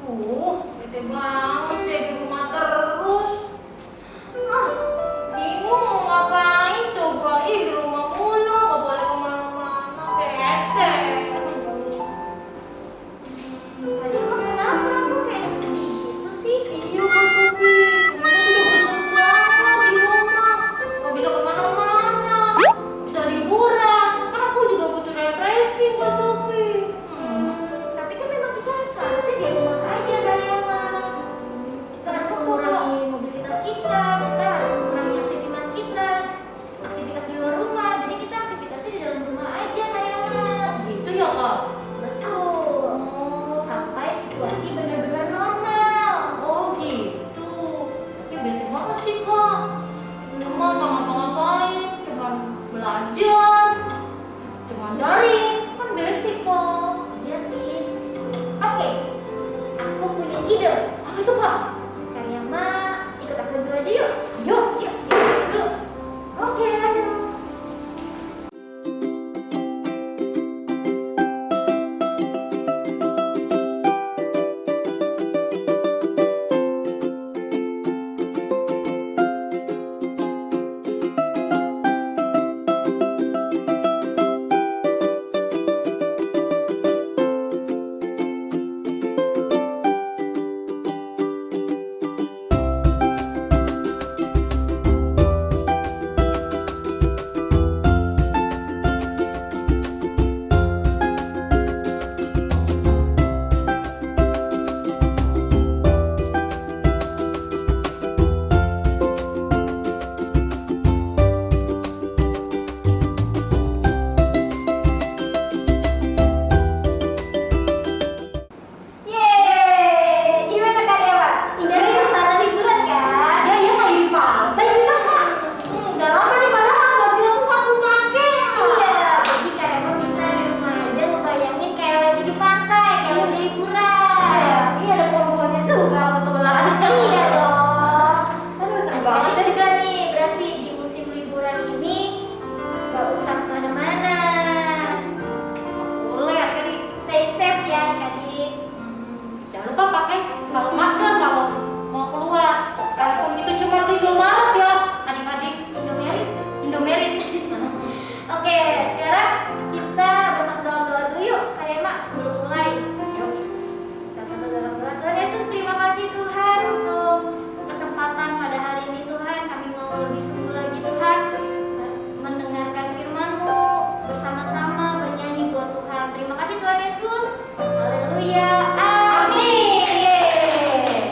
Bete banget deh di rumah terus. Bingung mau ngapain coba. Ih, di rumah mulu, gak boleh kemana-mana. Bete. Kalian mah kenapa? Kok kayak sedih gitu sih? Iya, Kak Sofi. Gue tuh udah bosan banget di rumah. Gak bisa kemana-mana. Bisa liburan. Kan aku juga butuh refreshing, Kak Sofi. Tapi kan memang kita seharusnya di rumah aja kalian mah. Kita harus mengurangi mobilitas kita harus mengurangi aktivitas kita, aktivitas di luar rumah. Jadi kita aktivitasnya di dalam rumah aja kalian mah. Gitu ya, Kak? Betul. Sampai situasi benar-benar normal. Oh gitu. Ya bete banget sih, Kak. Rumah gak ngapa-ngapain, cuman belajar, cuman daring. Kan bete, Kak. Iya sih. Oke, aku punya ide. Apa itu, Kak? Kalian mah ikut aku dulu aja yuk. Yuk. Yuk, siap-siap dulu. Oke, ayo. Yeay, gimana kalian Pak? Udah suasana liburan kan? Ya, ya kayak di pantai kita, Kak. Udah lama nih padahal baju aku pakai. Iya, jadi kalian mah bisa di rumah aja ngebayangin kayak lagi di pantai, kayak lagi liburan. Iya, ada pohon-pohonnya juga kebetulan. Iya dong. Aduh, seru Ada banget deh. juga nih, berarti di musim liburan ini gak usah kemana-mana. Boleh, tadi. Stay safe ya adik-adik. Jangan lupa pakai selalu masker kalau mau keluar. Sekalipun itu cuma di Indomaret ya, adik-adik. Indomerit. Oke, sekarang kita bersatu dalam doa dulu yuk. Kalian mak sebelum mulai. Yuk. Kita bersatu dalam doa. Tuhan Yesus, terima kasih Tuhan untuk kesempatan pada hari ini Tuhan. Kami mau lebih sungguh lagi Tuhan mendengarkan firman-Mu bersama-sama bernyanyi buat Tuhan. Terima kasih Tuhan Yesus. Haleluya. Amin. Yeay.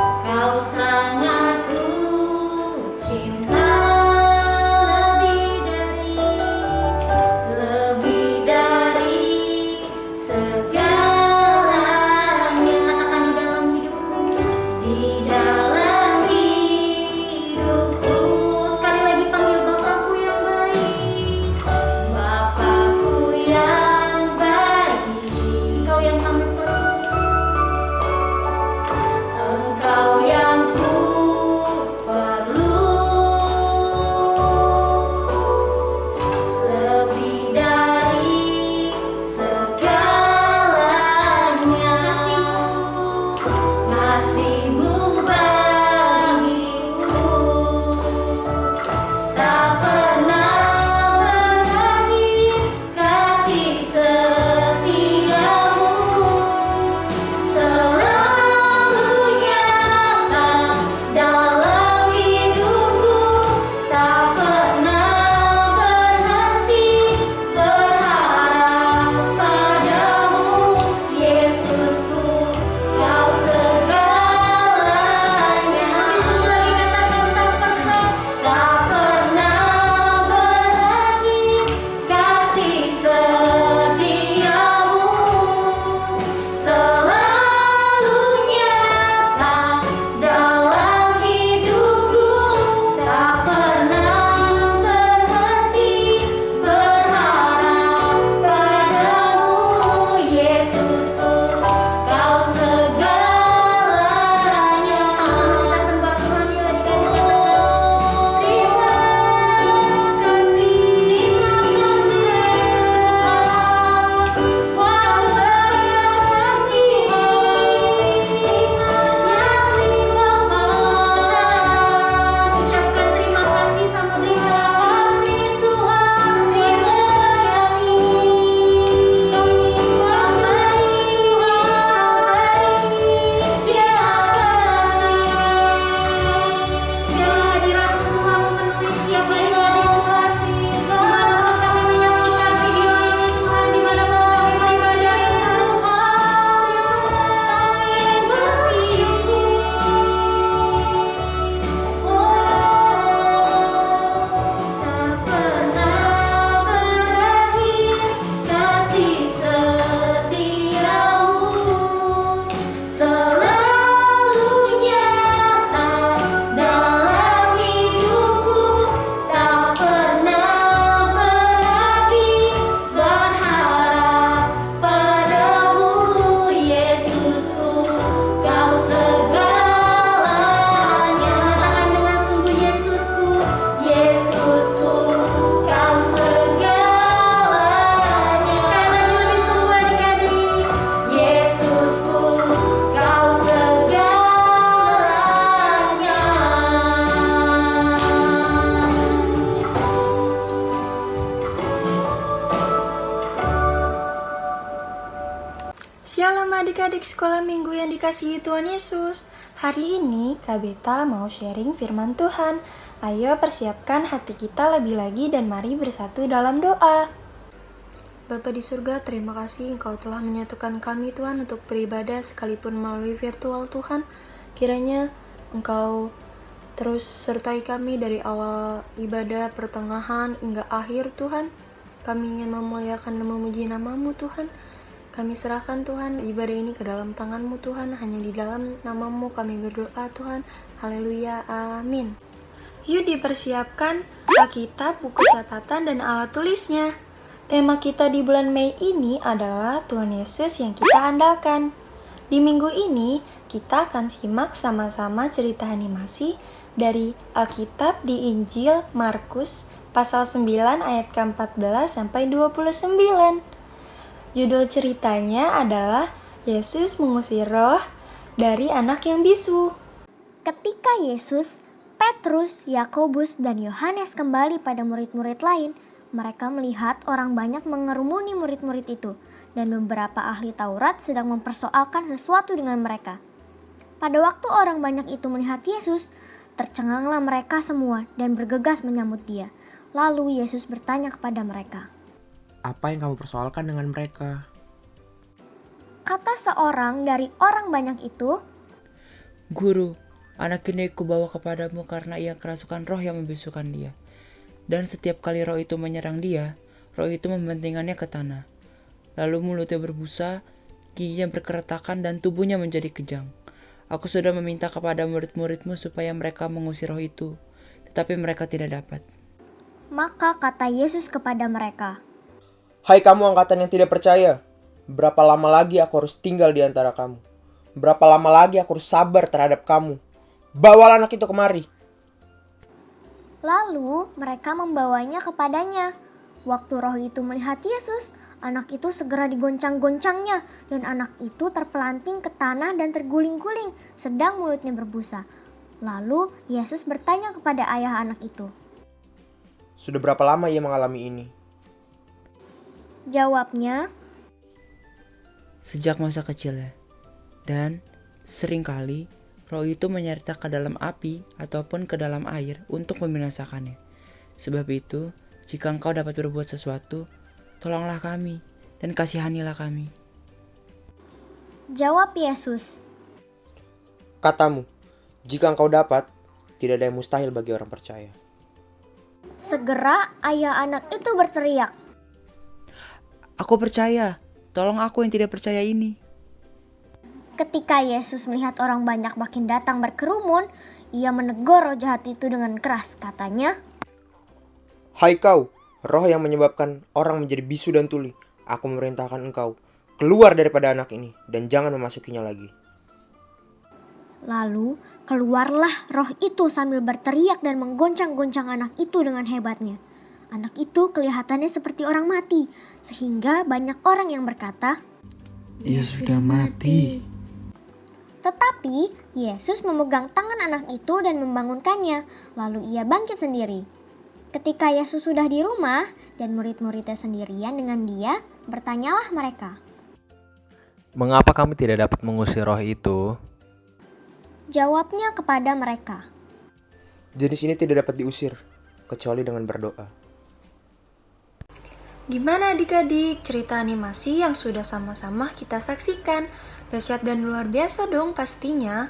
Kau sangat ku cinta, lebih dari segalanya. Katakan di dalam hidupku. Sekali lagi panggil Bapakku yang baik. Bapakku yang baik, Engkau yang kami perlu. Engkau yang ku perlu, lebih dari segalanya. Kasih-Mu bagiku tak pernah berakhir, kasih setiamu selalu nyata dalam hidupku, tak pernah berhenti berharap padamu, Yesusku, Kau segalanya. Tak pernah berakhir, kasih setiamu selalu nyata dalam hidupku, tak pernah berhenti berharap padamu, Yesusku, Kau segalanya. Sama-sama kita sembah Tuhan ya adik-adik. Terima Ucapkan terima kasih sama Tuhan. kasih Tuhan, terima kasih. Biarlah hadirat Tuhan memenuhi setiap adik-adik Tuhan. Dimanapun kami menyaksikan video ini Tuhan, dimanapun kami beribadah ya Tak pernah berakhir, kasih setiamu selalu nyata dalam hidupku, tak pernah berakhir berharap padamu, Yesusku, Kau segalanya. Katakan dengan sungguh, Yesusku. Yesusku, Kau segalanya. Sekali lagi lebih sungguh adik-adik. Yesusku, Kau segalanya. Shalom adik-adik sekolah minggu yang dikasihi Tuhan Yesus. Hari ini Kak Beta mau sharing firman Tuhan. Ayo persiapkan hati kita lebih lagi dan mari bersatu dalam doa. Bapa di surga, terima kasih Engkau telah menyatukan kami Tuhan untuk beribadah sekalipun melalui virtual Tuhan. Kiranya Engkau terus sertai kami dari awal ibadah, pertengahan, hingga akhir Tuhan. Kami ingin memuliakan dan memuji nama-Mu Tuhan. Kami serahkan Tuhan ibadah ini ke dalam tangan-Mu Tuhan. Hanya di dalam nama-Mu kami berdoa Tuhan. Haleluya, amin. Yuk dipersiapkan Alkitab, buku catatan, dan alat tulisnya. Tema kita di bulan Mei ini adalah Tuhan Yesus yang kita andalkan. Di minggu ini kita akan simak sama-sama cerita animasi dari Alkitab di Injil Markus pasal 9 ayat ke-14 sampai 29. Judul ceritanya adalah Yesus mengusir roh dari anak yang bisu. Ketika Yesus, Petrus, Yakobus, dan Yohanes kembali pada murid-murid lain, mereka melihat orang banyak mengerumuni murid-murid itu, dan beberapa ahli Taurat sedang mempersoalkan sesuatu dengan mereka. Pada waktu orang banyak itu melihat Yesus, tercenganglah mereka semua dan bergegas menyambut Dia. Lalu Yesus bertanya kepada mereka, "Apa yang kamu persoalkan dengan mereka?" kata seorang dari orang banyak itu, Guru, anak ini kubawa kepadamu karena ia kerasukan roh yang membisukan dia. Dan setiap kali roh itu menyerang dia, roh itu membantingkannya ke tanah. Lalu mulutnya berbusa, giginya berkeretakan dan tubuhnya menjadi kejang. Aku sudah meminta kepada murid-muridmu supaya mereka mengusir roh itu, tetapi mereka tidak dapat. Maka kata Yesus kepada mereka, Hai kamu angkatan yang tidak percaya, berapa lama lagi aku harus tinggal di antara kamu? Berapa lama lagi aku harus sabar terhadap kamu? Bawalah anak itu kemari. lalu mereka membawanya kepadanya. Waktu roh itu melihat Yesus, anak itu segera digoncang-goncangnya dan anak itu terpelanting ke tanah dan terguling-guling sedang mulutnya berbusa. Lalu Yesus bertanya kepada ayah anak itu. Sudah berapa lama ia mengalami ini? Jawabnya, Sejak masa kecilnya. Dan seringkali roh itu menyerta ke dalam api ataupun ke dalam air untuk membinasakannya. Sebab itu, jika engkau dapat berbuat sesuatu, tolonglah kami dan kasihanilah kami. jawab Yesus. Katamu, jika engkau dapat, tidak ada yang mustahil bagi orang percaya. Segera ayah anak itu berteriak. Aku percaya, tolong aku yang tidak percaya ini. Ketika Yesus melihat orang banyak makin datang berkerumun, ia menegur roh jahat itu dengan keras. Katanya, Hai kau, roh yang menyebabkan orang menjadi bisu dan tuli. Aku memerintahkan engkau, keluar daripada anak ini dan jangan memasukinya lagi. lalu keluarlah roh itu sambil berteriak dan menggoncang-goncang anak itu dengan hebatnya. Anak itu kelihatannya seperti orang mati, sehingga banyak orang yang berkata, Ia sudah mati. Tetapi Yesus memegang tangan anak itu dan membangunkannya, lalu ia bangkit sendiri. Ketika Yesus sudah di rumah dan murid-muridnya sendirian dengan dia, bertanyalah mereka. Mengapa kami tidak dapat mengusir roh itu? Jawabnya kepada mereka, Jenis ini tidak dapat diusir, kecuali dengan berdoa. Gimana adik-adik cerita animasi yang sudah sama-sama kita saksikan? Dahsyat dan luar biasa dong pastinya.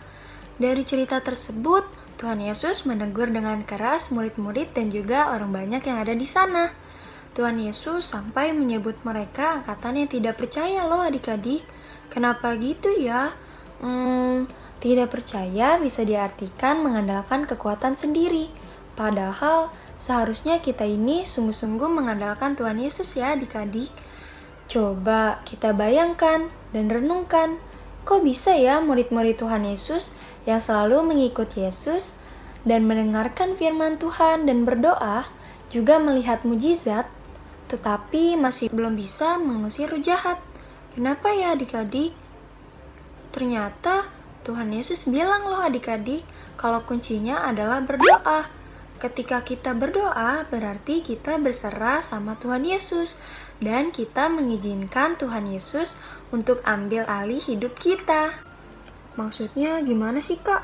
Dari cerita tersebut, Tuhan Yesus menegur dengan keras murid-murid dan juga orang banyak yang ada di sana. Tuhan Yesus sampai menyebut mereka angkatan yang tidak percaya loh adik-adik. Kenapa gitu ya? Tidak percaya bisa diartikan mengandalkan kekuatan sendiri. Padahal seharusnya kita ini sungguh-sungguh mengandalkan Tuhan Yesus ya adik-adik. Coba kita bayangkan dan renungkan, kok bisa ya murid-murid Tuhan Yesus yang selalu mengikut Yesus dan mendengarkan firman Tuhan dan berdoa, juga melihat mujizat, tetapi masih belum bisa mengusir roh jahat. Kenapa ya adik-adik? Ternyata Tuhan Yesus bilang loh adik-adik, kalau kuncinya adalah berdoa. Ketika kita berdoa, berarti kita berserah sama Tuhan Yesus. Dan kita mengizinkan Tuhan Yesus untuk ambil alih hidup kita. Maksudnya gimana sih kak?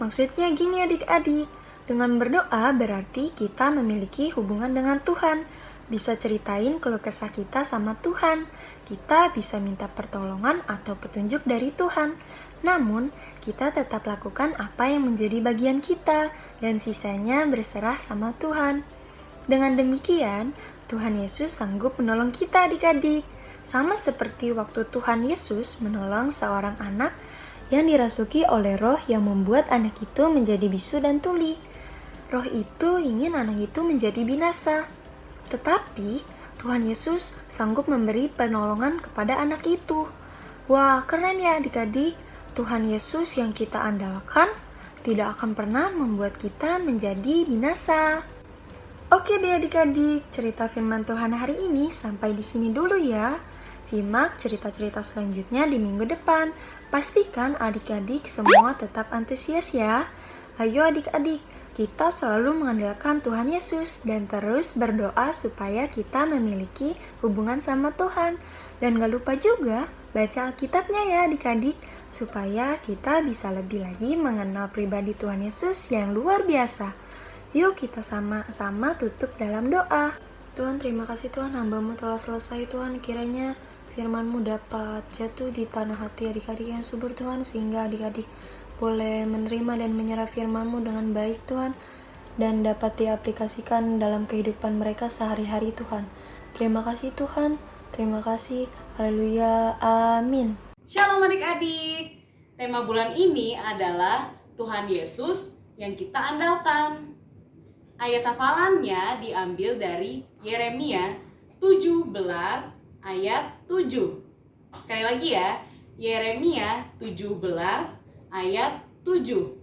Maksudnya gini adik-adik, dengan berdoa berarti kita memiliki hubungan dengan Tuhan. Bisa ceritain keluh kesah kita sama Tuhan. Kita bisa minta pertolongan atau petunjuk dari Tuhan. Namun, kita tetap lakukan apa yang menjadi bagian kita dan sisanya berserah sama Tuhan. Dengan demikian, Tuhan Yesus sanggup menolong kita adik-adik. Sama seperti waktu Tuhan Yesus menolong seorang anak yang dirasuki oleh roh yang membuat anak itu menjadi bisu dan tuli. Roh itu ingin anak itu menjadi binasa. Tetapi Tuhan Yesus sanggup memberi penolongan kepada anak itu. Wah, keren ya adik-adik. Tuhan Yesus yang kita andalkan tidak akan pernah membuat kita menjadi binasa. Oke deh adik-adik, cerita firman Tuhan hari ini sampai di sini dulu ya. Simak cerita-cerita selanjutnya di minggu depan. Pastikan adik-adik semua tetap antusias ya. Ayo adik-adik, kita selalu mengandalkan Tuhan Yesus dan terus berdoa supaya kita memiliki hubungan sama Tuhan. Dan gak lupa juga baca Alkitabnya ya adik-adik, supaya kita bisa lebih lagi mengenal pribadi Tuhan Yesus yang luar biasa. Yuk kita sama-sama tutup dalam doa. Tuhan, terima kasih Tuhan, hamba-Mu telah selesai Tuhan. Kiranya firman-Mu dapat jatuh di tanah hati adik-adik yang subur Tuhan, sehingga adik-adik boleh menerima dan menyerap firman-Mu dengan baik Tuhan, dan dapat diaplikasikan dalam kehidupan mereka sehari-hari Tuhan. Terima kasih Tuhan, terima kasih, haleluya, amin. Shalom adik-adik. Tema bulan ini adalah Tuhan Yesus yang kita andalkan. Ayat hafalannya diambil dari Yeremia 17 ayat 7. Sekali lagi ya, Yeremia 17 ayat 7.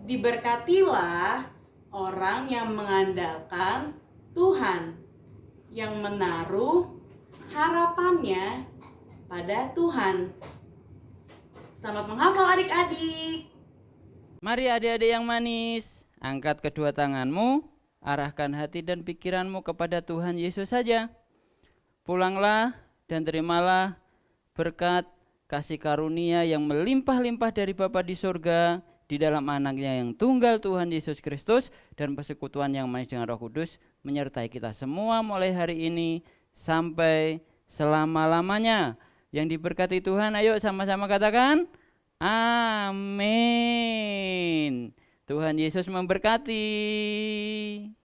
Diberkatilah orang yang mengandalkan Tuhan, yang menaruh harapannya pada Tuhan. Selamat menghafal adik-adik. Mari adik-adik yang manis, angkat kedua tanganmu, arahkan hati dan pikiranmu kepada Tuhan Yesus saja. Pulanglah dan terimalah berkat kasih karunia yang melimpah-limpah dari Bapa di surga di dalam anaknya yang tunggal Tuhan Yesus Kristus, dan persekutuan yang manis dengan Roh Kudus menyertai kita semua mulai hari ini sampai selama-lamanya. Yang diberkati Tuhan, ayo sama-sama katakan amin. Tuhan Yesus memberkati.